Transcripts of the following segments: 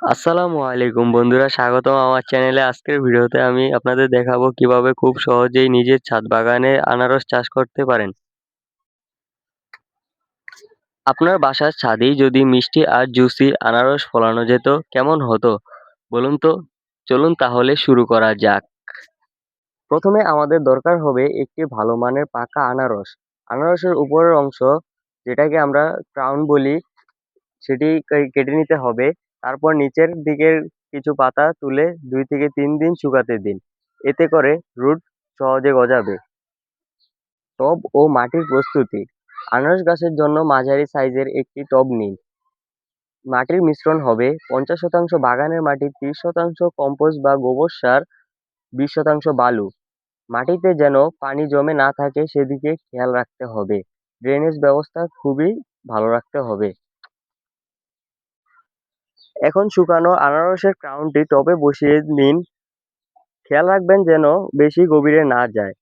আসসালামু আলাইকুম বন্ধুরা, স্বাগতম আমার চ্যানেলে। আজকের ভিডিওতে আমি আপনাদের দেখাবো কিভাবে খুব সহজেই নিজের ছাদ বাগানে আনারস চাষ করতে পারেন। আপনার বাসার ছাদেই যদি মিষ্টি আর জুসি আনারস ফলানো যেত কেমন হতো বলুন তো। চলুন তাহলে শুরু করা যাক। প্রথমে আমাদের দরকার হবে একটি ভালো মানের পাকা আনারস। আনারসের উপরের অংশ, যেটাকে আমরা ক্রাউন বলি, সেটি কেটে নিতে হবে। তারপর নিচের দিকের কিছু পাতা তুলে ২ থেকে ৩ দিন শুকাতে দিন। এতে করে রুট সহজে গজাবে। টব ও মাটির প্রস্তুতি। আনারস গাছের জন্য মাঝারি সাইজের একটি টব নিন। মাটির মিশ্রণ হবে ৫০% বাগানের মাটি, ৩০% কম্পোস্ট বা গোবর সার, ২০% বালু। মাটিতে যেন পানি জমে না থাকে সেদিকে খেয়াল রাখতে হবে। ড্রেনেজ ব্যবস্থা খুবই ভালো রাখতে হবে। এখন শুকানো আনারসের ক্রাউনটি টবে বসিয়ে নিন। খেয়াল রাখবেন যেন বেশি গভীরে না যায়।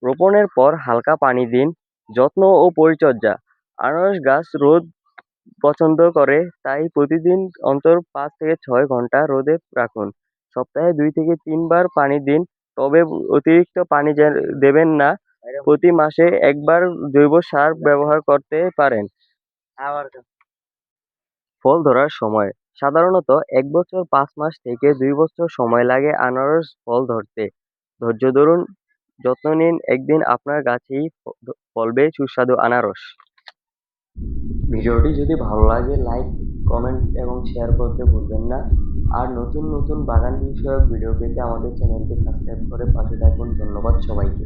রোপণের পর হালকা পানি দিন। যত্ন ও পরিচর্যা। আনারস গাছ রোদ পছন্দ করে, তাই প্রতিদিন অন্তর ৫ থেকে ৬ ঘন্টা রোদে রাখুন। সপ্তাহে ২ থেকে ৩ বার পানি দিন। তবে অতিরিক্ত পানি দেবেন না। প্রতি মাসে একবার জৈব সার ব্যবহার করতে পারেন। ফল ধরার সময়। সাধারণত ১ বছর ৫ মাস থেকে ২ বছর সময় লাগে আনারস ফল ধরতে। ধৈর্য ধরুন, যত্ন নিন, একদিন আপনার গাছেই ফলবে সুস্বাদু আনারস। ভিডিওটি যদি ভালো লাগে লাইক, কমেন্ট এবং শেয়ার করতে ভুলবেন না। আর নতুন নতুন বাগান বিষয়ক ভিডিও পেতে আমাদের চ্যানেলটি সাবস্ক্রাইব করে পাশে থাকুন। ধন্যবাদ সবাইকে।